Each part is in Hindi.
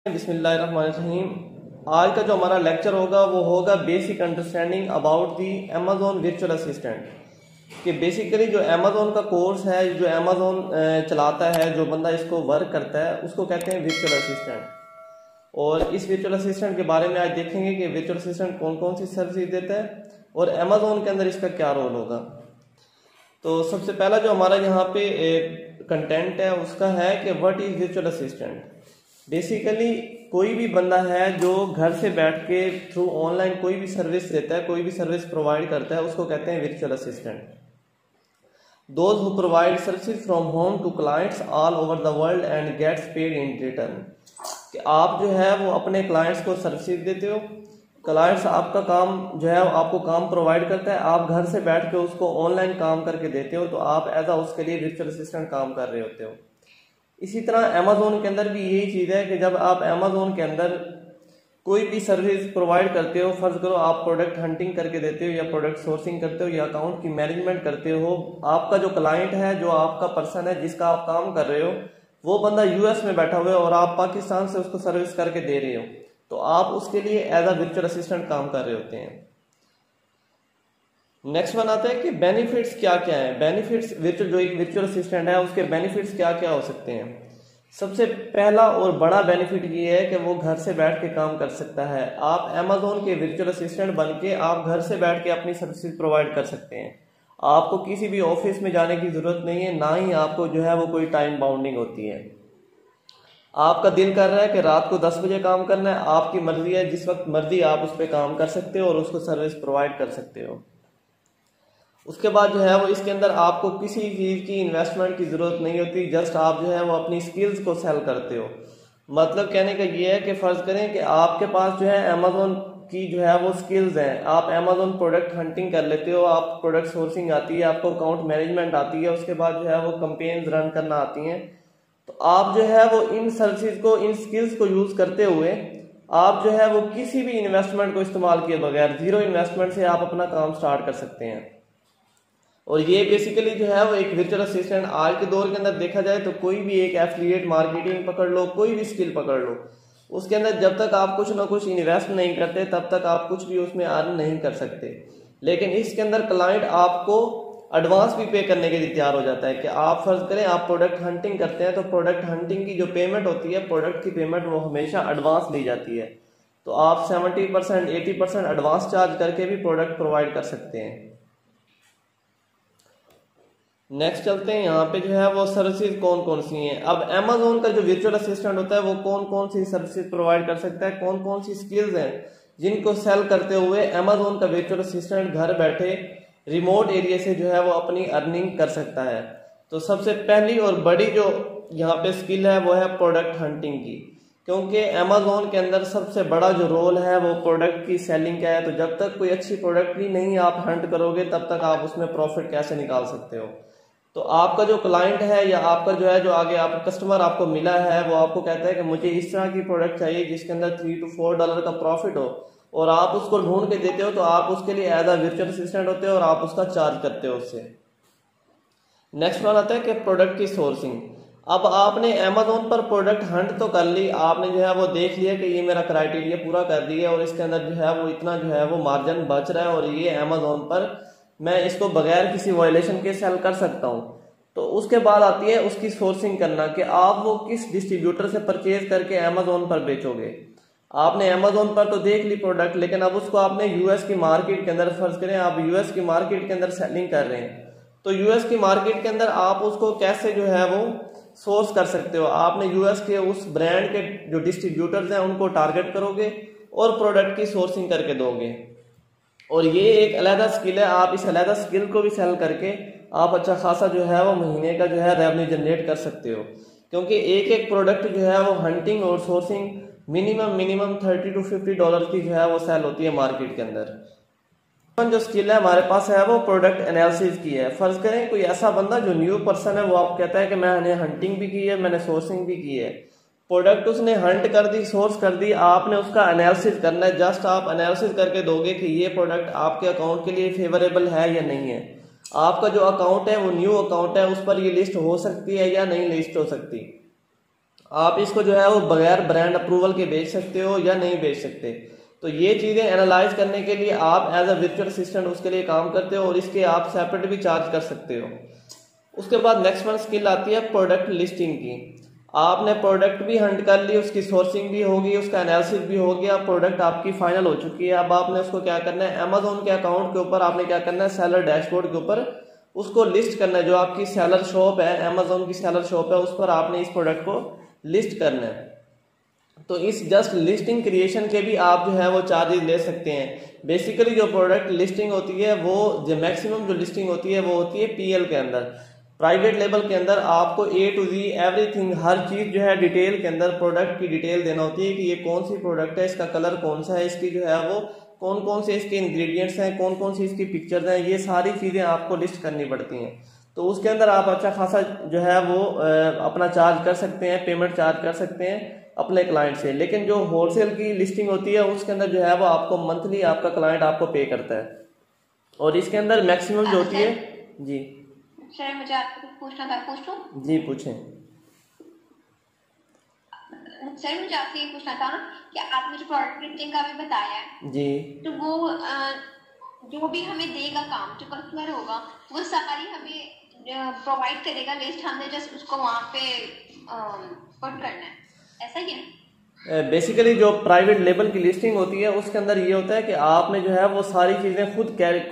बिस्मिल्लाहिर्रहमानिर्रहीम। आज का जो हमारा लेक्चर होगा वो होगा basic understanding about the Amazon virtual assistant. कि बेसिकली जो अमेज़ॉन का कोर्स है, जो अमेज़ॉन चलाता है, जो बंदा इसको वर्क करता है उसको कहते हैं वर्चुअल असिस्टेंट। और इस वर्चुअल असिस्टेंट के बारे में आज देखेंगे कि वर्चुअल असिस्टेंट कौन कौन सी सर्विस देता है और अमेज़ॉन के अंदर इसका क्या रोल होगा। तो सबसे पहला जो हमारा यहाँ पे कंटेंट है उसका है कि what is virtual assistant. Basically कोई भी बंदा है जो घर से बैठ के थ्रू ऑनलाइन कोई भी सर्विस देता है, कोई भी सर्विस प्रोवाइड करता है, उसको कहते हैं virtual assistant. Those who provide services from home to clients all over the world and gets paid in return. कि आप जो है वो अपने क्लाइंट्स को सर्विसेज देते हो, क्लाइंट्स आपका काम जो है आपको काम प्रोवाइड करता है, आप घर से बैठ के उसको ऑनलाइन काम करके देते हो, तो आप एज अ उसके लिए वर्चुअल असिस्टेंट काम कर रहे होते हो। इसी तरह अमेज़ॉन के अंदर भी यही चीज़ है कि जब आप अमेज़ॉन के अंदर कोई भी सर्विस प्रोवाइड करते हो, फर्ज करो आप प्रोडक्ट हंटिंग करके देते हो या प्रोडक्ट सोर्सिंग करते हो या अकाउंट की मैनेजमेंट करते हो, आपका जो क्लाइंट है, जो आपका पर्सन है जिसका आप काम कर रहे हो, वो बंदा यूएस में बैठा हुआ है और आप पाकिस्तान से उसको सर्विस करके दे रहे हो, तो आप उसके लिए एज अ वर्चुअल असिस्टेंट काम कर रहे होते हैं। नेक्स्ट वन आता है कि बेनिफिट्स क्या क्या है। बेनिफिट्स जो एक वर्चुअल असिस्टेंट है उसके बेनिफिट्स क्या क्या हो सकते हैं। सबसे पहला और बड़ा बेनिफिट ये है कि वो घर से बैठ के काम कर सकता है। आप अमेज़ॉन के वर्चुअल असिस्टेंट बन के आप घर से बैठ के अपनी सर्विसेज प्रोवाइड कर सकते हैं। आपको किसी भी ऑफिस में जाने की जरूरत नहीं है, ना ही आपको जो है वो कोई टाइम बाउंडिंग होती है। आपका दिल कर रहा है कि रात को 10 बजे काम करना है, आपकी मर्जी है, जिस वक्त मर्जी आप उस पर काम कर सकते हो और उसको सर्विस प्रोवाइड कर सकते हो। उसके बाद जो है वो इसके अंदर आपको किसी चीज़ की इन्वेस्टमेंट की ज़रूरत नहीं होती, जस्ट आप जो है वो अपनी स्किल्स को सेल करते हो। मतलब कहने का ये है कि फ़र्ज़ करें कि आपके पास जो है अमेज़ॉन की जो है वो स्किल्स हैं, आप अमेज़ॉन प्रोडक्ट हंटिंग कर लेते हो, आप प्रोडक्ट सोर्सिंग आती है, आपको अकाउंट मैनेजमेंट आती है, उसके बाद जो है वो कंपेन्स रन करना आती हैं, तो आप जो है वो इन सर्विसेज को, इन स्किल्स को यूज़ करते हुए आप जो है वो किसी भी इन्वेस्टमेंट को इस्तेमाल किए बगैर जीरो इन्वेस्टमेंट से आप अपना काम स्टार्ट कर सकते हैं। और ये बेसिकली जो है वो एक वर्चुअल असिस्टेंट आज के दौर के अंदर देखा जाए तो कोई भी एक एफिलिएट मार्केटिंग पकड़ लो, कोई भी स्किल पकड़ लो, उसके अंदर जब तक आप कुछ ना कुछ इन्वेस्ट नहीं करते तब तक आप कुछ भी उसमें अर्न नहीं कर सकते। लेकिन इसके अंदर क्लाइंट आपको एडवांस भी पे करने के लिए तैयार हो जाता है कि आप फर्ज करें आप प्रोडक्ट हंटिंग करते हैं तो प्रोडक्ट हंटिंग की जो पेमेंट होती है, प्रोडक्ट की पेमेंट वो हमेशा एडवांस ली जाती है, तो आप 70% 80% एडवांस चार्ज करके भी प्रोडक्ट प्रोवाइड कर सकते हैं। नेक्स्ट चलते हैं, यहाँ पे जो है वो सर्विसेज कौन कौन सी हैं। अब अमेज़ॉन का जो वर्चुअल असिस्टेंट होता है वो कौन कौन सी सर्विसेज प्रोवाइड कर सकता है, कौन कौन सी स्किल्स हैं जिनको सेल करते हुए अमेज़ॉन का वर्चुअल असिस्टेंट घर बैठे रिमोट एरिया से जो है वो अपनी अर्निंग कर सकता है। तो सबसे पहली और बड़ी जो यहाँ पे स्किल है वो है प्रोडक्ट हंटिंग की, क्योंकि अमेज़ॉन के अंदर सबसे बड़ा जो रोल है वो प्रोडक्ट की सेलिंग का है। तो जब तक कोई अच्छी प्रोडक्ट ही नहीं आप हंट करोगे तब तक आप उसमें प्रॉफिट कैसे निकाल सकते हो। तो आपका जो क्लाइंट है या आपका जो है जो आगे आप कस्टमर आपको मिला है वो आपको कहता है कि मुझे इस तरह की प्रोडक्ट चाहिए जिसके अंदर $3 to $4 का प्रॉफिट हो, और आप उसको ढूंढ के देते हो, तो आप उसके लिए एज अ वर्चुअल असिस्टेंट होते हो और आप उसका चार्ज करते हो उससे। नेक्स्ट वन आता है कि प्रोडक्ट की सोर्सिंग। अब आपने अमेज़ॉन पर प्रोडक्ट हंट तो कर ली, आपने जो है वो देख लिया कि ये मेरा क्राइटेरिया पूरा कर दिया और इसके अंदर जो है वो इतना जो है वो मार्जिन बच रहा है और ये अमेज़ॉन पर मैं इसको बगैर किसी वायलेशन के सेल कर सकता हूँ। तो उसके बाद आती है उसकी सोर्सिंग करना कि आप वो किस डिस्ट्रीब्यूटर से परचेज करके अमेज़ॉन पर बेचोगे। आपने अमेज़ॉन पर तो देख ली प्रोडक्ट, लेकिन अब उसको आपने यूएस की मार्केट के अंदर, फर्ज करें आप यूएस की मार्केट के अंदर सेलिंग कर रहे हैं, तो यूएस की मार्केट के अंदर आप उसको कैसे जो है वो सोर्स कर सकते हो। आपने यूएस के उस ब्रांड के जो डिस्ट्रीब्यूटर्स हैं उनको टारगेट करोगे और प्रोडक्ट की सोर्सिंग करके दोगे, और ये एक अलग स्किल है। आप इस अलग स्किल को भी सेल करके आप अच्छा खासा जो है वो महीने का जो है रेवेन्यू जनरेट कर सकते हो, क्योंकि एक एक प्रोडक्ट जो है वो हंटिंग और सोर्सिंग मिनिमम $30 to $50 की जो है वो सेल होती है मार्केट के अंदर। जो स्किल है हमारे पास है वो प्रोडक्ट एनालिसिस की है। फर्ज करें कोई ऐसा बंदा जो न्यू पर्सन है, वो आप कहता है कि मैंने हंटिंग भी की है, मैंने सोर्सिंग भी की है, प्रोडक्ट उसने हंट कर दी, सोर्स कर दी, आपने उसका एनालिसिस करना है। जस्ट आप एनालिसिस करके दोगे कि ये प्रोडक्ट आपके अकाउंट के लिए फेवरेबल है या नहीं है, आपका जो अकाउंट है वो न्यू अकाउंट है, उस पर ये लिस्ट हो सकती है या नहीं लिस्ट हो सकती। आप इसको जो है वो बगैर ब्रांड अप्रूवल के बेच सकते हो या नहीं बेच सकते। तो ये चीज़ें एनालाइज करने के लिए आप एज अ वर्चुअल असिस्टेंट उसके लिए काम करते हो और इसके आप सेपरेट भी चार्ज कर सकते हो। उसके बाद नेक्स्ट वन स्किल आती है प्रोडक्ट लिस्टिंग की। आपने प्रोडक्ट भी हंट कर ली, उसकी सोर्सिंग भी होगी, उसका एनालिसिस भी हो गया, प्रोडक्ट आपकी फाइनल हो चुकी है। अब आपने उसको क्या करना है, अमेजोन के अकाउंट के ऊपर आपने क्या करना है, सेलर डैशबोर्ड के ऊपर उसको लिस्ट करना है। जो आपकी सेलर शॉप है, अमेजोन की सेलर शॉप है, उस पर आपने इस प्रोडक्ट को लिस्ट करना है। तो इस जस्ट लिस्टिंग क्रिएशन के भी आप जो है वो चार्जेस ले सकते हैं। बेसिकली जो प्रोडक्ट लिस्टिंग होती है वो जो मैक्सिमम जो लिस्टिंग होती है वो होती है पीएल के अंदर, प्राइवेट लेवल के अंदर। आपको ए टू जी एवरीथिंग, हर चीज जो है डिटेल के अंदर प्रोडक्ट की डिटेल देना होती है कि ये कौन सी प्रोडक्ट है, इसका कलर कौन सा है, इसकी जो है वो कौन कौन से इसके इंग्रेडिएंट्स हैं, कौन कौन सी इसकी पिक्चर्स हैं, ये सारी चीजें आपको लिस्ट करनी पड़ती हैं। तो उसके अंदर आप अच्छा खासा जो है वो अपना चार्ज कर सकते हैं, पेमेंट चार्ज कर सकते हैं अपने क्लाइंट से। लेकिन जो होलसेल की लिस्टिंग होती है उसके अंदर जो है वो आपको मंथली आपका क्लाइंट आपको पे करता है। और इसके अंदर मैक्सिमम जो होती है जी सर, मुझे आपको कुछ पूछना था, पूछूं? जी पूछें। सर मुझे आपसे ये पूछना था ना कि आपने जो प्रोडक्ट लिस्टिंग का भी बताया है जी, तो वो जो भी हमें देगा काम, जो कस्टमर होगा वो सारी हमें प्रोवाइड करेगा लिस्ट, हमने जस्ट उसको वहाँ पे पुट करना है, ऐसा ही है? बेसिकली जो प्राइवेट लेबल की लिस्टिंग होती है उसके अंदर ये होता है कि आपने जो है वो सारी चीजें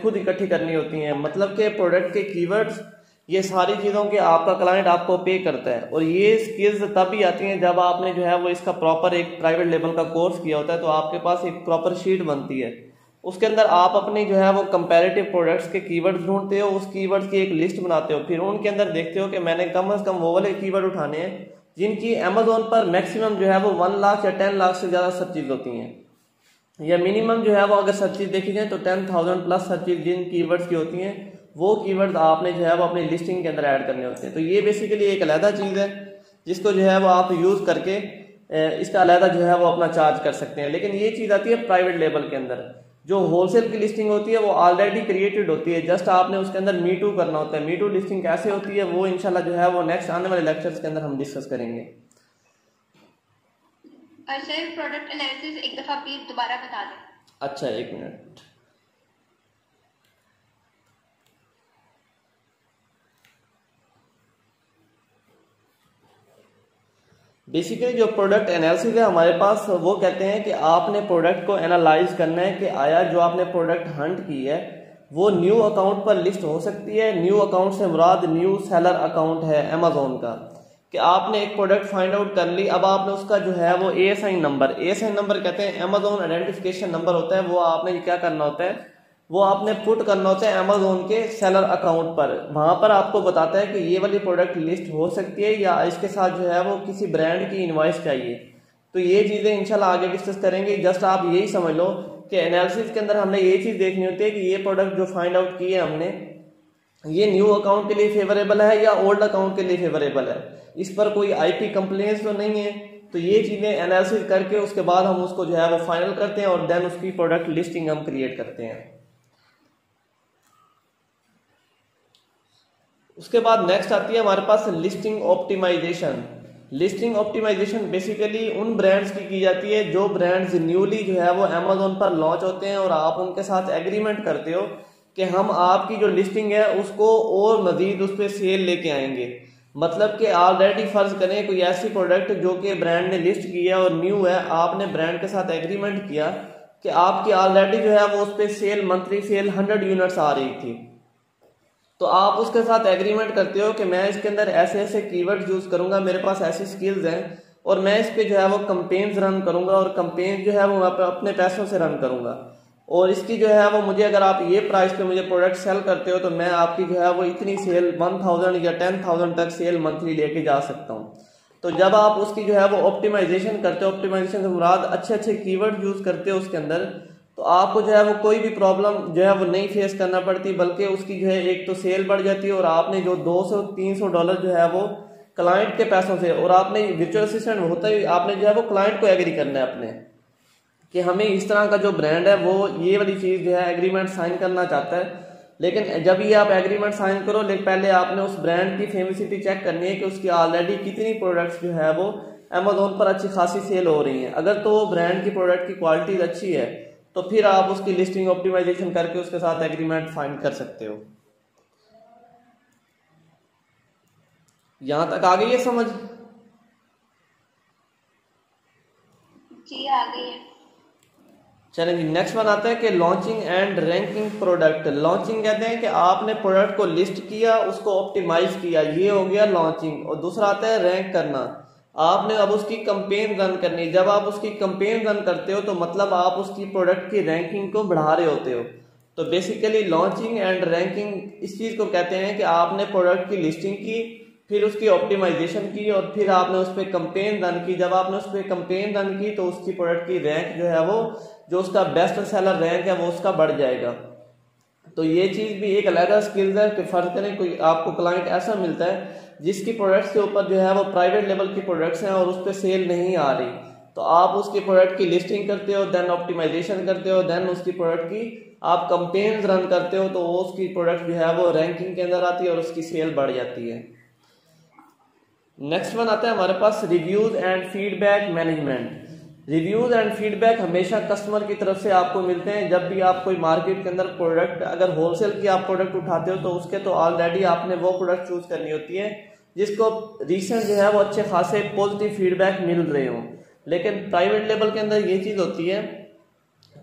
खुद इकट्ठी करनी होती हैं। मतलब कि प्रोडक्ट के कीवर्ड्स, ये सारी चीजों के आपका क्लाइंट आपको पे करता है। और ये स्किल्स तब भी आती हैं जब आपने जो है वो इसका प्रॉपर एक प्राइवेट लेवल का कोर्स किया होता है। तो आपके पास एक प्रॉपर शीट बनती है, उसके अंदर आप अपनी जो है वो कंपैरेटिव प्रोडक्ट्स के कीवर्ड्स ढूंढते हो, उस कीवर्ड्स की एक लिस्ट बनाते हो, फिर उनके अंदर देखते हो कि मैंने कम से कम वो वाले कीवर्ड उठाने हैं जिनकी अमेजोन पर मैक्सिमम जो है वो 1 लाख या 10 लाख से ज्यादा सर्चेज होती हैं, या मिनिमम जो है वो अगर सर्चेज देखी जाए तो 10,000 प्लस सर्चेज जिन कीवर्ड्स की होती हैं, वो कीवर्ड आपने जो है वो अपनी लिस्टिंग के अंदर ऐड करने होते हैं। तो ये बेसिकली एक अलहदा चीज है जिसको जो है वो आप यूज करके इसका अलहदा जो है वो अपना चार्ज कर सकते हैं। लेकिन ये चीज आती है प्राइवेट लेवल के अंदर। जो होलसेल की लिस्टिंग होती है वो ऑलरेडी क्रिएटेड होती है, जस्ट आपने उसके अंदर मी टू करना होता है। मी टू लिस्टिंग कैसे होती है वो इंशाल्लाह जो है वो नेक्स्ट आने वाले लेक्चर्स के अंदर हम डिस्कस करेंगे। अच्छा, प्रोडक्ट एनालिसिस एक दफा प्लीज दोबारा बता दें। अच्छा, एक मिनट। बेसिकली जो प्रोडक्ट एनालिसिस है हमारे पास, वो कहते हैं कि आपने प्रोडक्ट को एनालाइज करना है कि आया जो आपने प्रोडक्ट हंट की है वो न्यू अकाउंट पर लिस्ट हो सकती है। न्यू अकाउंट से मुराद न्यू सेलर अकाउंट है अमेजोन का, कि आपने एक प्रोडक्ट फाइंड आउट कर ली। अब आपने उसका जो है वो एएसआई नंबर कहते हैं, अमेजोन आइडेंटिफिकेशन नंबर होता है, वो आपने क्या करना होता है, वो आपने पुट करना होता है अमेजोन के सेलर अकाउंट पर। वहां पर आपको बताता है कि ये वाली प्रोडक्ट लिस्ट हो सकती है या इसके साथ जो है वो किसी ब्रांड की इनवॉइस चाहिए। तो ये चीजें इंशाल्लाह आगे डिस्कस करेंगे। जस्ट आप यही समझ लो कि एनालिसिस के अंदर हमने ये चीज देखनी होती है कि ये प्रोडक्ट जो फाइंड आउट की है हमने, ये न्यू अकाउंट के लिए फेवरेबल है या ओल्ड अकाउंट के लिए फेवरेबल है, इस पर कोई आईपी कंप्लेंट्स तो नहीं है। तो ये चीजें एनालिसिस करके उसके बाद हम उसको जो है वो फाइनल करते हैं और देन उसकी प्रोडक्ट लिस्टिंग हम क्रिएट करते हैं। उसके बाद नेक्स्ट आती है हमारे पास listing optimisation. Listing optimisation basically उन ब्रांड्स की जाती है जो ब्रांड्स न्यूली जो है वो अमेजोन पर लॉन्च होते हैं और आप उनके साथ एग्रीमेंट करते हो कि हम आपकी जो लिस्टिंग है उसको और मजीद उस पर सेल लेके आएंगे। मतलब कि ऑलरेडी फर्ज करें कोई ऐसी प्रोडक्ट जो कि ब्रांड ने लिस्ट की है और न्यू है, आपने ब्रांड के साथ एग्रीमेंट किया कि आपकी ऑलरेडी जो है वो उस पर सेल मंथली सेल 100 यूनिट्स आ रही थी, तो आप उसके साथ एग्रीमेंट करते हो कि मैं इसके अंदर ऐसे ऐसे कीवर्ड यूज करूंगा, मेरे पास ऐसी स्किल्स हैं और मैं इस पे जो है वो कंपेन्स रन करूंगा और कंपेन जो है वो मैं अपने पैसों से रन करूंगा। और इसकी जो है वो मुझे, अगर आप ये प्राइस पे मुझे प्रोडक्ट सेल करते हो तो मैं आपकी जो है वो इतनी सेल 1000 या 10,000 तक सेल मंथली लेके जा सकता हूँ। तो जब आप उसकी जो है वो ऑप्टिमाइजेशन करते हो, ऑप्टिमाइजेशन से मुराद अच्छे अच्छे कीवर्ड यूज करते हो उसके अंदर, तो आपको जो है वो कोई भी प्रॉब्लम जो है वो नहीं फेस करना पड़ती, बल्कि उसकी जो है एक तो सेल बढ़ जाती है और आपने जो $200-300 जो है वो क्लाइंट के पैसों से, और आपने वर्चुअल असिस्टेंट होता ही आपने जो है वो क्लाइंट को एग्री करना है अपने कि हमें इस तरह का जो ब्रांड है वो ये वाली चीज जो है एग्रीमेंट साइन करना चाहता है। लेकिन जब ये आप एग्रीमेंट साइन करो, लेकिन पहले आपने उस ब्रांड की फेमसिटी चेक करनी है कि उसकी ऑलरेडी कितनी प्रोडक्ट्स जो है वो अमेजोन पर अच्छी खासी सेल हो रही है। अगर तो वो ब्रांड की प्रोडक्ट की क्वालिटी अच्छी है तो फिर आप उसकी लिस्टिंग ऑप्टिमाइजेशन करके उसके साथ एग्रीमेंट फाइंड कर सकते हो। यहां तक आ गई है समझ? जी आ गई है। चलें जी, नेक्स्ट वन आता है कि launching and ranking product. Launching कहते हैं कि आपने प्रोडक्ट को लिस्ट किया, उसको ऑप्टिमाइज किया, ये हो गया लॉन्चिंग। और दूसरा आता है रैंक करना। आपने अब उसकी कंपेन रन करनी। जब आप उसकी कंपेन रन करते हो तो मतलब आप उसकी प्रोडक्ट की रैंकिंग को बढ़ा रहे होते हो। तो बेसिकली लॉन्चिंग एंड रैंकिंग इस चीज को कहते हैं कि आपने प्रोडक्ट की लिस्टिंग की, फिर उसकी ऑप्टिमाइजेशन की और फिर आपने उस पर कंपेन रन की। जब आपने उस पर कंपेन रन की तो उसकी प्रोडक्ट की रैंक जो है वो, जो उसका बेस्ट सेलर रैंक है वो उसका बढ़ जाएगा। तो ये चीज भी एक अलग स्किल्स है कि फर्ज करें कोई आपको क्लाइंट ऐसा मिलता है जिसकी प्रोडक्ट्स के ऊपर जो है वो प्राइवेट लेवल की प्रोडक्ट्स हैं और उस पर सेल नहीं आ रही, तो आप उसकी प्रोडक्ट की लिस्टिंग करते हो, देन ऑप्टिमाइजेशन करते हो, देन उसकी प्रोडक्ट की आप कंपेन्स रन करते हो, तो वो उसकी प्रोडक्ट जो है वो रैंकिंग के अंदर आती है और उसकी सेल बढ़ जाती है। नेक्स्ट वन आता है हमारे पास reviews and feedback management. Reviews and feedback हमेशा कस्टमर की तरफ से आपको मिलते हैं। जब भी आप कोई मार्केट के अंदर प्रोडक्ट, अगर होलसेल की आप प्रोडक्ट उठाते हो तो उसके तो ऑलरेडी आपने वो प्रोडक्ट चूज करनी होती है जिसको रिसेंट जो है वो अच्छे खासे पॉजिटिव फीडबैक मिल रहे हो। लेकिन प्राइवेट लेवल के अंदर ये चीज होती है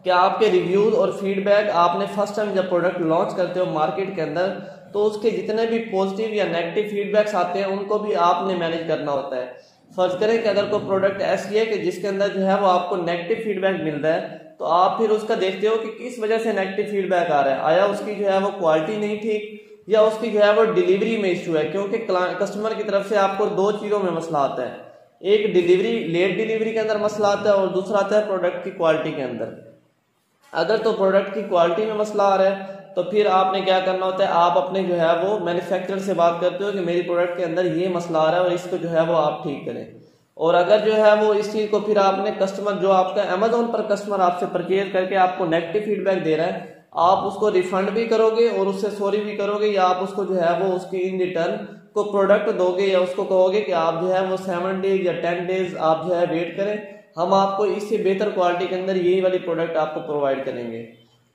कि आपके रिव्यूज और फीडबैक आपने फर्स्ट टाइम जब प्रोडक्ट लॉन्च करते हो मार्केट के अंदर तो उसके जितने भी पॉजिटिव या नेगेटिव फीडबैक्स आते हैं उनको भी आपने मैनेज करना होता है। फर्ज करें कि अगर कोई प्रोडक्ट ऐसी है कि जिसके अंदर जो है वो आपको नेगेटिव फीडबैक मिल रहा है तो आप फिर उसका देखते हो कि किस वजह से नेगेटिव फीडबैक आ रहा है। आया उसकी जो है वो क्वालिटी नहीं ठीक या उसकी जो है वो डिलीवरी में इशू है, क्योंकि कस्टमर की तरफ से आपको दो चीजों में मसला आता है, एक डिलीवरी, लेट डिलीवरी के अंदर मसला आता है और दूसरा आता है प्रोडक्ट की क्वालिटी के अंदर। अगर तो प्रोडक्ट की क्वालिटी में मसला आ रहा है तो फिर आपने क्या करना होता है, आप अपने जो है वो मैन्युफैक्चरर से बात करते हो कि मेरी प्रोडक्ट के अंदर ये मसला आ रहा है और इसको जो है वो आप ठीक करें। और अगर जो है वो इस चीज को फिर आपने कस्टमर, जो आपका अमेजोन पर कस्टमर आपसे परचेज करके आपको नेगेटिव फीडबैक दे रहा है, आप उसको रिफंड भी करोगे और उससे सॉरी भी करोगे, या आप उसको जो है वो उसकी इन रिटर्न को प्रोडक्ट दोगे या उसको कहोगे कि आप जो है वो 7 डेज या 10 डेज आप जो है वेट करें, हम आपको इससे बेहतर क्वालिटी के अंदर यही वाली प्रोडक्ट आपको प्रोवाइड करेंगे।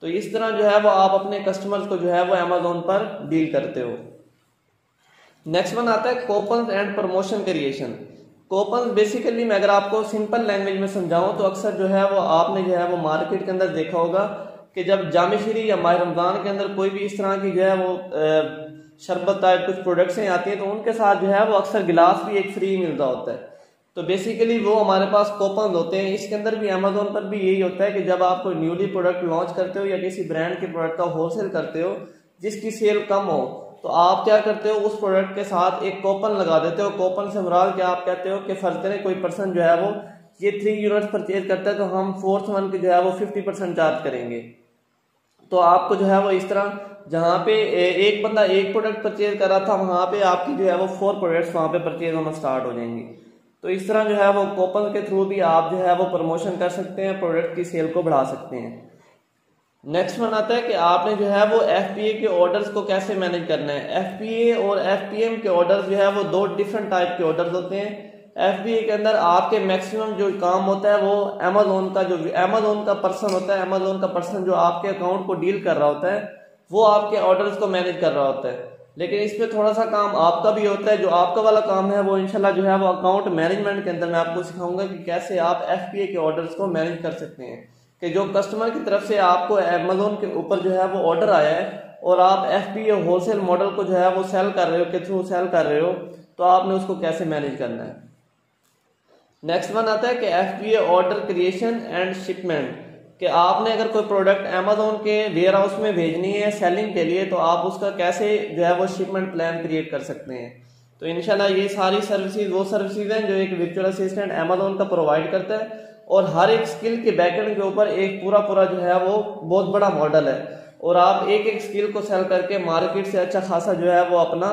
तो इस तरह जो है वो आप अपने कस्टमर्स को जो है वो अमेजोन पर डील करते हो। नेक्स्ट वन आता है coupons and promotion creation. Coupons basically मैं अगर आपको सिंपल लैंग्वेज में समझाऊं तो अक्सर जो है वो आपने जो है वो मार्केट के अंदर देखा होगा कि जब जामिशरी या माह रमजान के अंदर कोई भी इस तरह की जो है वो शरबत टाइप कुछ प्रोडक्ट्स आती हैं तो उनके साथ जो है वो अक्सर गिलास भी एक फ्री मिल रहा होता है। तो बेसिकली वो हमारे पास कूपन होते हैं। इसके अंदर भी अमेजोन पर भी यही होता है कि जब आप कोई न्यूली प्रोडक्ट लॉन्च करते हो या किसी ब्रांड के प्रोडक्ट का होलसेल करते हो जिसकी सेल कम हो, तो आप क्या करते हो, उस प्रोडक्ट के साथ एक कूपन लगा देते हो। कूपन से मुराद क्या, आप कहते हो कि फर्ज करें कोई पर्सन जो है वो ये 3 यूनिट्स परचेज करता है तो हम 4th वन के जो है वो 50% चार्ज करेंगे। तो आपको जो है वो इस तरह, जहां पे एक बंदा एक प्रोडक्ट परचेज कर रहा था वहां पे आपकी जो है वो 4 प्रोडक्ट्स वहां पे परचेज होना स्टार्ट हो जाएंगी। तो इस तरह जो है वो कूपन के थ्रू भी आप जो है वो प्रमोशन कर सकते हैं, प्रोडक्ट की सेल को बढ़ा सकते हैं। नेक्स्ट वन आता है कि आपने जो है वो एफपीए के ऑर्डर्स को कैसे मैनेज करना है। एफपीए और एफपीएम के ऑर्डर्स जो है वो 2 डिफरेंट टाइप के ऑर्डर्स होते हैं। एफपीए के अंदर आपके मैक्सिमम जो काम होता है वो अमेजोन का पर्सन होता है, अमेजोन का पर्सन जो आपके अकाउंट को डील कर रहा होता है वो आपके ऑर्डर्स को मैनेज कर रहा होता है। लेकिन इसमें थोड़ा सा काम आपका भी होता है। जो आपका वाला काम है वो इंशाल्लाह जो है वो अकाउंट मैनेजमेंट के अंदर मैं आपको सिखाऊंगा कि कैसे आप एफपीए के ऑर्डर्स को मैनेज कर सकते हैं। कि जो कस्टमर की तरफ से आपको अमेजोन के ऊपर जो है वो ऑर्डर आया है और आप एफपीए होलसेल मॉडल को जो है वो सेल कर रहे हो, के थ्रू सेल कर रहे हो, तो आपने उसको कैसे मैनेज करना है। नेक्स्ट वन आता है कि FPA order creation and shipment. कि आपने अगर कोई प्रोडक्ट अमेजोन के वेयर हाउस में भेजनी है सेलिंग के लिए तो आप उसका कैसे जो है वो शिपमेंट प्लान क्रिएट कर सकते हैं। तो इंशाल्लाह ये सारी सर्विसेज वो सर्विसेज हैं जो एक वर्चुअल असिस्टेंट अमेजोन का प्रोवाइड करता है और हर एक स्किल के बैकएंड के ऊपर एक पूरा जो है वो बहुत बड़ा मॉडल है और आप एक एक स्किल को सेल करके मार्केट से अच्छा खासा जो है वो अपना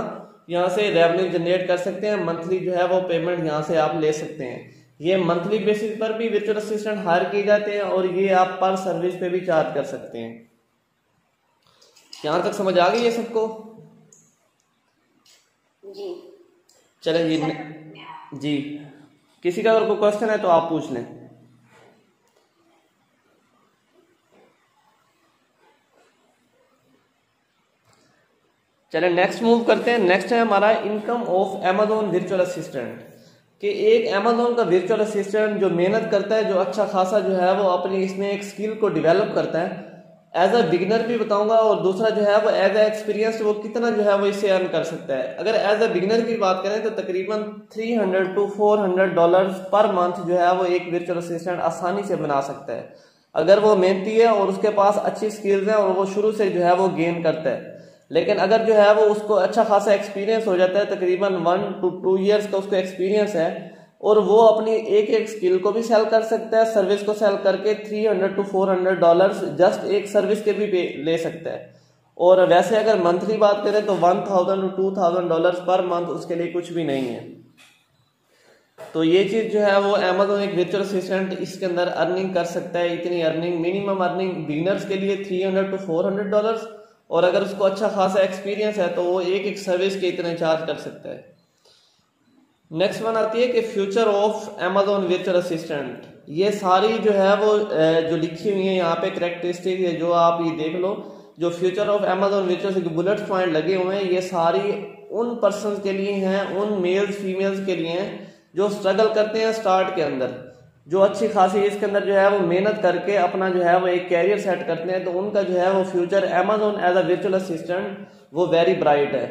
यहाँ से रेवेन्यू जनरेट कर सकते हैं। मंथली जो है वो पेमेंट यहाँ से आप ले सकते हैं। ये मंथली बेसिस पर भी वर्चुअल असिस्टेंट हायर किए जाते हैं और ये आप पर सर्विस पे भी चार्ज कर सकते हैं। यहाँ तक समझ आ गई है सबको? जी चलें जी जी किसी का अगर कोई क्वेश्चन है तो आप पूछ लें। चलिए नेक्स्ट मूव करते हैं। नेक्स्ट है हमारा income of Amazon virtual assistant, कि एक Amazon का वर्चुअल असिस्टेंट जो मेहनत करता है, जो अच्छा खासा जो है वो अपनी इसमें एक स्किल को डेवलप करता है, एज अ बिगिनर भी बताऊंगा, और दूसरा जो है वो एज अ एक्सपीरियंस वो कितना जो है वो इससे अर्न कर सकता है। अगर एज अ बिगिनर की बात करें तो तकरीबन $300 to $400 पर मंथ जो है वो एक वर्चुअल असिस्टेंट आसानी से बना सकता है, अगर वो मेहनती है और उसके पास अच्छी स्किल्स हैं और वो शुरू से जो है वो गेन करता है। लेकिन अगर जो है वो उसको अच्छा खासा एक्सपीरियंस हो जाता है, तकरीबन 1 to 2 ईयर्स का उसको एक्सपीरियंस है, और वो अपनी एक एक स्किल को भी सेल कर सकता है, सर्विस को सेल करके $300 to $400 जस्ट एक सर्विस के भी ले सकता है। और वैसे अगर मंथली बात करें तो $1000 to $2000 पर मंथ उसके लिए कुछ भी नहीं है। तो ये चीज जो है वो Amazon एक वर्चुअल असिस्टेंट इसके अंदर अर्निंग कर सकता है। इतनी अर्निंग, मिनिमम अर्निंग बिगिनर्स के लिए $300 to $400, और अगर उसको अच्छा खासा एक्सपीरियंस है तो वो एक एक सर्विस के इतने चार्ज कर सकता है। नेक्स्ट वन आती है कि future of Amazon virtual assistant. ये सारी जो है वो जो लिखी हुई है यहाँ पे करेक्टरिस्टिक है, जो आप ये देख लो, जो future of Amazon virtual bullet point लगे हुए हैं, ये सारी उन पर्सन के लिए हैं, उन मेल्स फीमेल्स के लिए हैं जो स्ट्रगल करते हैं स्टार्ट के अंदर, जो अच्छी खासी इसके अंदर जो है वो मेहनत करके अपना जो है वो एक कैरियर सेट करते हैं। तो उनका जो है वो future Amazon as a virtual assistant वो वेरी ब्राइट है,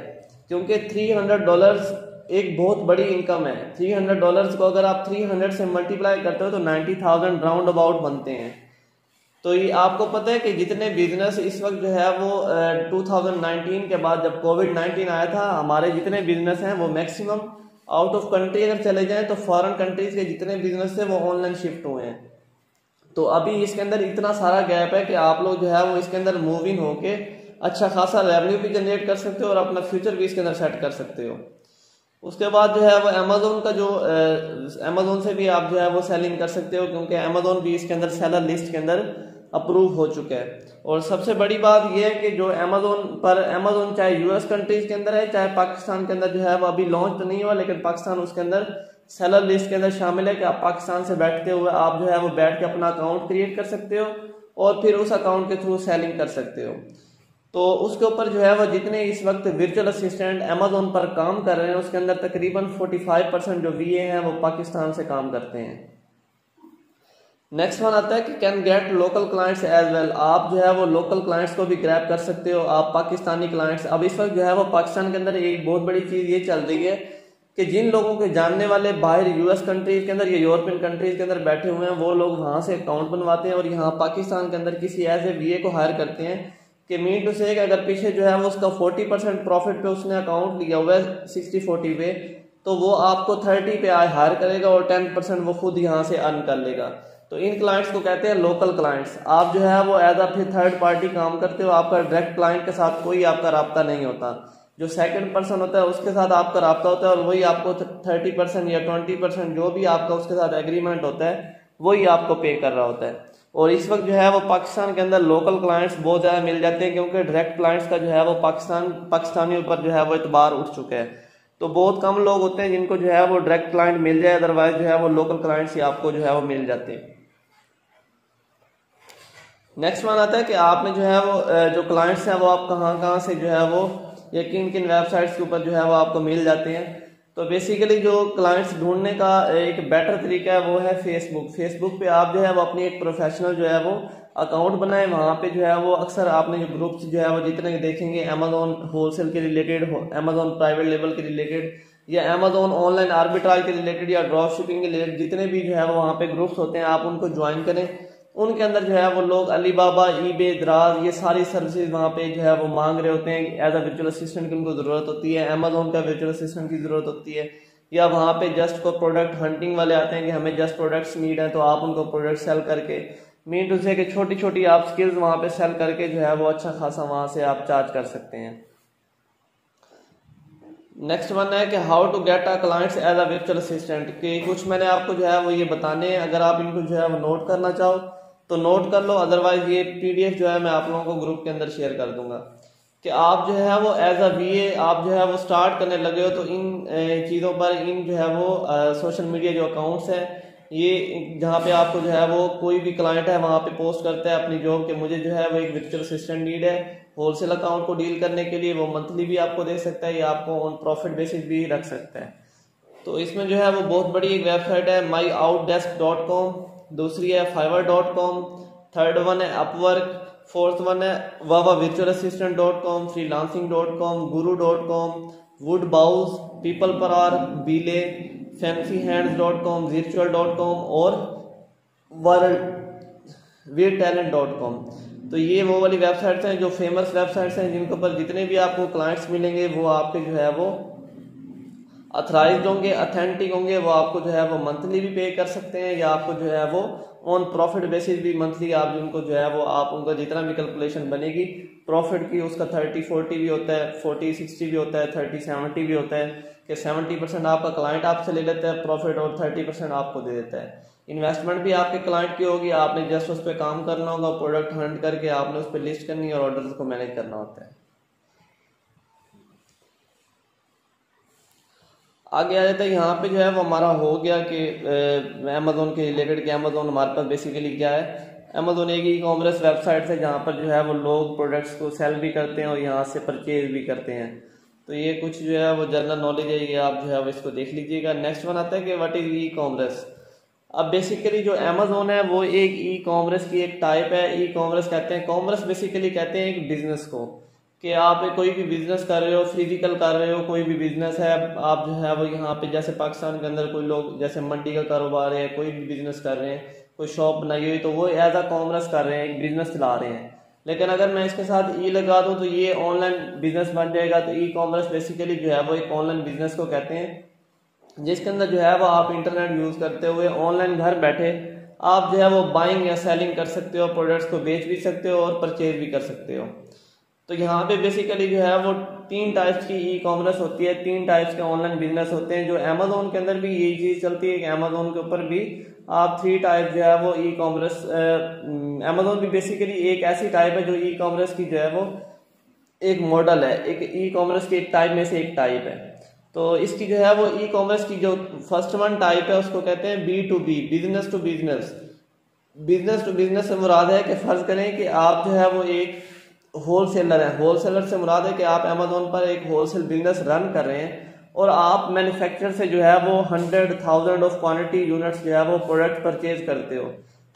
क्योंकि $300 एक बहुत बड़ी इनकम है। $300 को अगर आप 300 से मल्टीप्लाई करते हो तो 90,000 राउंड अबाउट बनते हैं। तो ये आपको पता है कि जितने बिजनेस इस वक्त जो है वो 2019 के बाद जब कोविड-19 आया था, हमारे जितने बिजनेस हैं वो मैक्सिमम आउट ऑफ कंट्री अगर चले जाएं तो फॉरेन कंट्रीज के जितने बिजनेस थे वो ऑनलाइन शिफ्ट हुए हैं। तो अभी इसके अंदर इतना सारा गैप है कि आप लोग जो है वो इसके अंदर मूव इन होके अच्छा खासा रेवेन्यू भी जनरेट कर सकते हो और अपना फ्यूचर भी इसके अंदर सेट कर सकते हो। उसके बाद जो है वो Amazon का जो Amazon से भी आप जो है वो सेलिंग कर सकते हो, क्योंकि Amazon भी इसके अंदर सेलर लिस्ट के अंदर अप्रूव हो चुका है। और सबसे बड़ी बात यह है कि जो Amazon चाहे यूएस कंट्रीज के अंदर है चाहे पाकिस्तान के अंदर जो है वो अभी लॉन्च तो नहीं हुआ, लेकिन पाकिस्तान उसके अंदर सेलर लिस्ट के अंदर शामिल है कि आप पाकिस्तान से बैठते हुए आप जो है वो बैठ के अपना अकाउंट क्रिएट कर सकते हो और फिर उस अकाउंट के थ्रू सेलिंग कर सकते हो। तो उसके ऊपर जो है वो जितने इस वक्त वर्चुअल असिस्टेंट Amazon पर काम कर रहे हैं उसके अंदर तकरीबन 45% जो VA हैं वो पाकिस्तान से काम करते हैं। नेक्स्ट वन आता है कि can get local clients as well. आप जो है वो लोकल क्लाइंट्स को भी ग्रैब कर सकते हो, आप पाकिस्तानी क्लाइंट्स। अब इस वक्त जो है वो पाकिस्तान के अंदर एक बहुत बड़ी चीज ये चल रही है कि जिन लोगों के जानने वाले बाहर यूएस कंट्रीज के अंदर या यूरोपियन कंट्रीज के अंदर बैठे हुए हैं, वो लोग वहां से अकाउंट बनवाते हैं और यहाँ पाकिस्तान के अंदर किसी ऐसे VA को हायर करते हैं कि मीन टू से अगर पीछे जो है वो उसका 40% प्रॉफिट पे उसने अकाउंट लिया हुआ है 60-40 पे, तो वो आपको 30 पे हायर करेगा और 10% वो खुद यहाँ से अर्न कर लेगा। तो इन क्लाइंट्स को कहते हैं लोकल क्लाइंट्स। आप जो है वो एज अ फिर थर्ड पार्टी काम करते हो, आपका डायरेक्ट क्लाइंट के साथ कोई आपका राब्ता नहीं होता। जो सेकंड पर्सन होता है उसके साथ आपका राब्ता होता है और वही आपको 30% या 20% जो भी आपका उसके साथ एग्रीमेंट होता है वही आपको पे कर रहा होता है। और इस वक्त जो है वो पाकिस्तान के अंदर लोकल क्लाइंट्स बहुत ज़्यादा मिल जाते हैं, क्योंकि डायरेक्ट क्लाइंट्स का जो है वो पाकिस्तानियों पर जो है वो एतबार उठ चुका है। तो बहुत कम लोग होते हैं जिनको जो है वो डायरेक्ट क्लाइंट मिल जाए, अदरवाइज जो है वो लोकल क्लाइंट्स ही आपको जो है वो मिल जाते हैं। नेक्स्ट वन आता है कि आप में जो है वो जो क्लाइंट्स हैं वो आप कहाँ से जो है वो या किन किन वेबसाइट्स के ऊपर जो है वो आपको मिल जाते हैं। तो बेसिकली जो क्लाइंट्स ढूंढने का एक बेटर तरीका है वो है फेसबुक पे आप जो है वो अपनी एक प्रोफेशनल जो है वो अकाउंट बनाए। वहाँ पे जो है वो अक्सर आपने जो ग्रुप्स जो है वो जितने देखेंगे Amazon होलसेल के रिलेटेड, Amazon प्राइवेट लेवल के रिलेटेड या Amazon ऑनलाइन आर्बिट्राज के रिलेटेड या ड्रॉप शिपिंग के रिलेटेड जितने भी जो है वो वहाँ पे ग्रुप्स होते हैं आप उनको ज्वाइन करें। उनके अंदर जो है वो लोग अलीबाबा, ईबे, दराज ये सारी सर्विसेज वहाँ पे जो है वो मांग रहे होते हैं। एज अ वर्चुअल असिस्टेंट की उनको जरूरत होती है, Amazon का वर्चुअल असिस्टेंट की जरूरत होती है, या वहाँ पे जस्ट को प्रोडक्ट हंटिंग वाले आते हैं कि हमें जस्ट प्रोडक्ट्स नीड है, तो आप उनको प्रोडक्ट सेल करके मीन टू से कि छोटी छोटी आप स्किल्स वहाँ पे सेल करके जो है वो अच्छा खासा वहाँ से आप चार्ज कर सकते हैं। नेक्स्ट वन है कि how to get a clients as a virtual assistant. कि कुछ मैंने आपको जो है वो ये बताने हैं, अगर आप इनको जो है वो नोट करना चाहो तो नोट कर लो, अदरवाइज ये PDF जो है मैं आप लोगों को ग्रुप के अंदर शेयर कर दूंगा। कि आप जो है वो एज अ VA आप जो है वो स्टार्ट करने लगे हो, तो इन चीज़ों पर, इन जो है वो सोशल मीडिया जो अकाउंट्स हैं, ये जहाँ पे आपको जो है वो कोई भी क्लाइंट है वहाँ पे पोस्ट करता है अपनी जॉब के मुझे जो है वो एक वर्चुअल असिस्टेंट नीड है होलसेल अकाउंट को डील करने के लिए, वो मंथली भी आपको दे सकता है या आपको ऑन प्रॉफिट बेसिस भी रख सकता है। तो इसमें जो है वो बहुत बड़ी एक वेबसाइट है myoutdesk.com, दूसरी है fiverr.com, थर्ड वन है अपवर्क, फोर्थ वन है virtualassistant.com, freelancing.com, guru.com, woodbouse, people per hour, Belay, fancyhands.com, virtual.com और worldtalent.com। तो ये वो वाली वेबसाइट्स हैं जो फेमस वेबसाइट्स हैं जिनके ऊपर जितने भी आपको क्लाइंट्स मिलेंगे वो आपके जो है वो अथराइज्ड होंगे, अथेंटिक होंगे, वो आपको जो है वो मंथली भी पे कर सकते हैं या आपको जो है वो ऑन प्रॉफिट बेसिस भी मंथली आप उनको जो है वो आप उनका जितना भी कैलकुलेशन बनेगी प्रॉफिट की उसका 30-40 भी होता है, 40-60 भी होता है, 30-70 भी होता है कि 70% आपका क्लाइंट आपसे ले लेता है प्रॉफिट और 30% आपको दे देता है। इन्वेस्टमेंट भी आपके क्लाइंट की होगी, आपने जस्ट उस पर काम करना होगा, प्रोडक्ट हंट करके आपने उस पर लिस्ट करनी है और ऑर्डर्स को मैनेज करना होता है। आगे आ जाता है यहाँ पे जो है वो हमारा हो गया कि अमेजोन के रिलेटेड कि अमेजोन हमारे पास बेसिकली क्या है। अमेजोन एक ई कॉमर्स वेबसाइट है जहाँ पर जो है वो लोग प्रोडक्ट्स को सेल भी करते हैं और यहाँ से परचेज भी करते हैं। तो ये कुछ जो है वो जनरल नॉलेज है, ये आप जो है वो इसको देख लीजिएगा। नेक्स्ट वन आता है कि व्हाट इज ई कॉमर्स। अब बेसिकली जो अमेजोन है वो एक ई कॉमर्स की एक टाइप है। ई कॉमर्स कहते हैं, कॉमर्स बेसिकली कहते हैं एक बिजनेस को, कि आप कोई भी बिजनेस कर रहे हो, फिजिकल कर रहे हो, कोई भी बिजनेस है, आप जो है वो यहाँ पे जैसे पाकिस्तान के अंदर कोई लोग जैसे मंडी का कारोबार है, कोई भी बिजनेस कर रहे हैं, कोई शॉप बनाई हुई, तो वो एज अ कॉमर्स कर रहे हैं, एक बिजनेस चला रहे हैं। लेकिन अगर मैं इसके साथ ई लगा दूं तो ये ऑनलाइन बिजनेस बन जाएगा। तो ई कॉमर्स बेसिकली जो है वो एक ऑनलाइन बिजनेस को कहते हैं जिसके अंदर जो है वो आप इंटरनेट यूज करते हुए ऑनलाइन घर बैठे आप जो है वो बाइंग या सेलिंग कर सकते हो, प्रोडक्ट्स को बेच भी सकते हो और परचेज भी कर सकते हो। तो यहाँ पे बेसिकली जो है वो 3 टाइप्स की ई कॉमर्स होती है, 3 टाइप्स के ऑनलाइन बिजनेस होते हैं। जो अमेजोन के अंदर भी यही चीज चलती है कि अमेजोन के ऊपर भी आप 3 टाइप जो है वो ई कॉमर्स, अमेजोन भी बेसिकली एक ऐसी टाइप है जो ई कॉमर्स की जो है वो एक मॉडल है, एक ई कॉमर्स की एक टाइप में से एक टाइप है। तो इसकी जो है वो ई कॉमर्स की जो फर्स्ट वन टाइप है उसको कहते हैं B2B, business to business. Business to business से मुराद है कि फर्ज करें कि आप जो है वो एक होलसेलर है, होलसेलर से मुराद है कि आप अमेजोन पर एक होलसेल बिजनेस रन कर रहे हैं और आप मैन्युफैक्चरर से जो है वो 100,000 ऑफ क्वांटिटी यूनिट्स जो है वो प्रोडक्ट परचेज करते हो।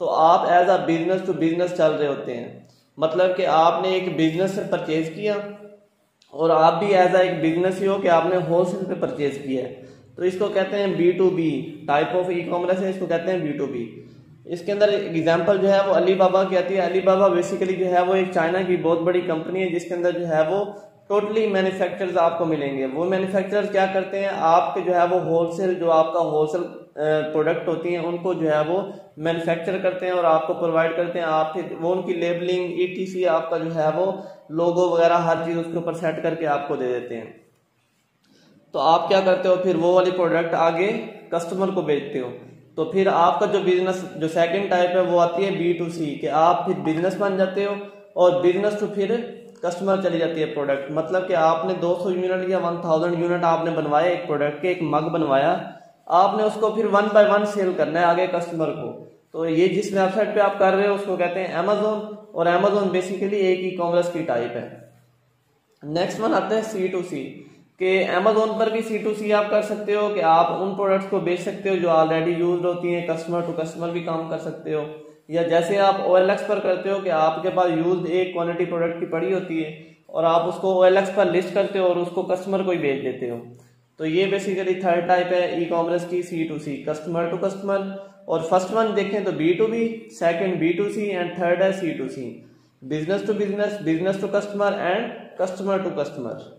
तो आप as a business to business चल रहे होते हैं, मतलब कि आपने एक बिजनेस से परचेज किया और आप भी एज अ एक बिजनेस ही हो कि आपने होलसेल पे परचेज किया है। तो इसको कहते हैं B2B type of e commerce है, इसको कहते हैं B2B। इसके अंदर एग्जांपल जो है वो अलीबाबा की आती है। अलीबाबा बेसिकली जो है वो एक चाइना की बहुत बड़ी कंपनी है जिसके अंदर जो है वो टोटली मैन्युफैक्चरर्स आपको मिलेंगे। वो मैन्युफैक्चरर्स क्या करते हैं, आपके जो है वो होलसेल जो आपका होलसेल प्रोडक्ट होती हैं उनको जो है वो मैन्युफैक्चर करते हैं और आपको प्रोवाइड करते हैं। आप फिर वो उनकी लेबलिंग ETC आपका जो है वो लोगो वगैरह हर चीज उसके ऊपर सेट करके आपको दे देते हैं। तो आप क्या करते हो, फिर वो वाली प्रोडक्ट आगे कस्टमर को बेचते हो। तो फिर आपका जो बिजनेस जो सेकंड टाइप है वो आती है B2C, कि आप फिर बिजनेस बन जाते हो और बिजनेस टू फिर कस्टमर चली जाती है प्रोडक्ट। मतलब कि आपने 200 यूनिट या 1000 यूनिट आपने बनवाए एक प्रोडक्ट के, एक मग बनवाया, आपने उसको फिर 1 बाय 1 सेल करना है आगे कस्टमर को। तो ये जिस वेबसाइट पे आप कर रहे हो उसको कहते हैं अमेजोन, और अमेजोन बेसिकली एक ई कॉमर्स की टाइप है। नेक्स्ट वन आता है C2C, कि अमेजोन पर भी C2C आप कर सकते हो कि आप उन प्रोडक्ट्स को बेच सकते हो जो ऑलरेडी यूज होती हैं, कस्टमर टू कस्टमर भी काम कर सकते हो। या जैसे आप OLX पर करते हो कि आपके पास यूज एक क्वांटिटी प्रोडक्ट की पड़ी होती है और आप उसको OLX पर लिस्ट करते हो और उसको कस्टमर को ही बेच देते हो। तो ये बेसिकली थर्ड टाइप है ई कॉमर्स की C2C, कस्टमर टू कस्टमर। और फर्स्ट वन देखें तो B2B, second B2C and third है C2C, business to business, business to customer and customer to customer.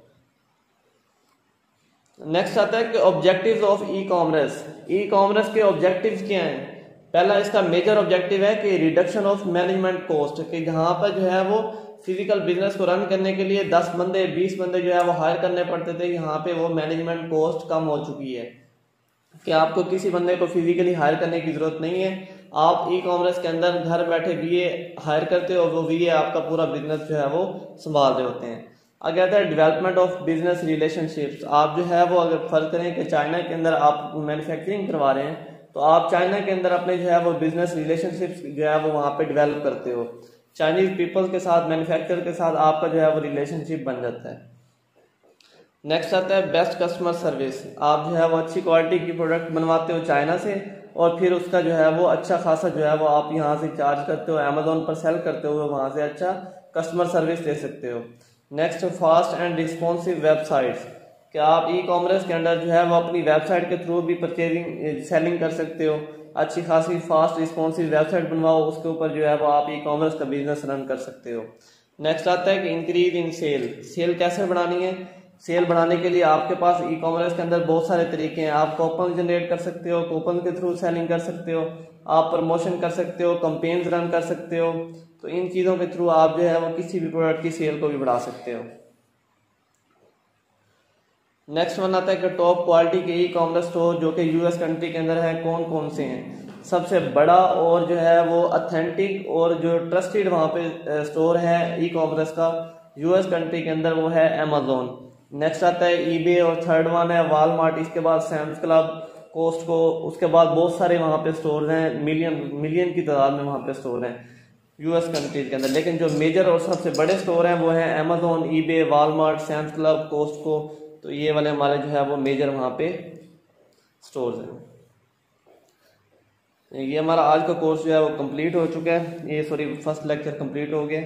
Next आता है कि objectives of e commerce. E commerce के ऑब्जेक्टिव्स क्या हैं। पहला इसका मेजर ऑब्जेक्टिव है कि रिडक्शन ऑफ मैनेजमेंट कॉस्ट, कि जहां पर जो है वो फिजिकल बिजनेस को रन करने के लिए 10 बंदे 20 बंदे जो है वो हायर करने पड़ते थे, यहाँ पे वो मैनेजमेंट कॉस्ट कम हो चुकी है कि आपको किसी बंदे को फिजिकली हायर करने की जरूरत नहीं है। आप ई कॉमर्स के अंदर घर बैठे VA हायर करते हो और वो VA आपका पूरा बिजनेस जो है वो संभाल रहे होते हैं। आगे आता है डेवलपमेंट ऑफ बिजनेस रिलेशनशिप्स। आप जो है वो अगर फर्ज करें कि चाइना के अंदर आप मैन्युफैक्चरिंग करवा रहे हैं तो आप चाइना के अंदर अपने जो है वो बिजनेस रिलेशनशिप्स जो है वो वहाँ पे डेवलप करते हो। चाइनीज पीपल के साथ, मैन्युफैक्चरर के साथ आपका जो है वो रिलेशनशिप बन जाता है। नेक्स्ट आता है बेस्ट कस्टमर सर्विस। आप जो है वो अच्छी क्वालिटी की प्रोडक्ट बनवाते हो चाइना से और फिर उसका जो है वो अच्छा खासा जो है वो आप यहाँ से चार्ज करते हो, अमेजोन पर सेल करते हो, वहाँ से अच्छा कस्टमर सर्विस दे सकते हो। Next fast and responsive websites. क्या आप ई कॉमर्स के अंदर जो है वो अपनी वेबसाइट के थ्रू भी परचेजिंग सेलिंग कर सकते हो। अच्छी खासी फास्ट रिस्पॉन्सिव वेबसाइट बनवाओ, उसके ऊपर जो है वो आप ई कॉमर्स का बिजनेस रन कर सकते हो। नेक्स्ट आता है कि इंक्रीज इन सेल। सेल कैसे बढ़ानी है? सेल बढ़ाने के लिए आपके पास ई कॉमर्स के अंदर बहुत सारे तरीके हैं। आप कूपन जनरेट कर सकते हो, कूपन के थ्रू सेलिंग कर सकते हो, आप प्रमोशन कर सकते हो, कंपेन्स रन कर सकते हो। तो इन चीज़ों के थ्रू आप जो है वो किसी भी प्रोडक्ट की सेल को भी बढ़ा सकते हो। नेक्स्ट वन आता है कि टॉप क्वालिटी के ई कॉमर्स स्टोर जो कि यूएस कंट्री के अंदर है कौन कौन से हैं। सबसे बड़ा और जो है वो ऑथेंटिक और जो ट्रस्टेड वहाँ पे स्टोर है ई कॉमर्स का यूएस कंट्री के अंदर वो है अमेजोन। नेक्स्ट आता है ईबे और थर्ड वन है वॉलमार्ट, इसके बाद सैम्स क्लब, कॉस्टको, उसके बाद बहुत सारे वहाँ पे स्टोर हैं, मिलियन की तादाद में वहाँ पे स्टोर हैं यूएस कंट्रीज के अंदर। लेकिन जो मेजर और सबसे बड़े स्टोर हैं वो हैं Amazon, eBay, Walmart, Sam's Club, Costco. तो ये वाले हमारे जो है वो मेजर वहाँ पे स्टोर्स हैं। ये हमारा आज का कोर्स जो है वो कंप्लीट हो चुका है। ये सॉरी फर्स्ट लेक्चर कंप्लीट हो गया।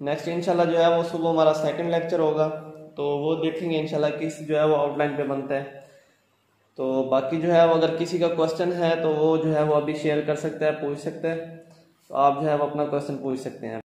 नेक्स्ट इंशाल्लाह जो है वो सुबह हमारा सेकंड लेक्चर होगा, तो वो देखेंगे इंशाल्लाह किस जो है वो आउटलाइन पे बनता है। तो बाकी जो है वो अगर किसी का क्वेश्चन है तो वो जो है वो अभी शेयर कर सकता है, पूछ सकता है। तो आप जो है वो अपना क्वेश्चन पूछ सकते हैं।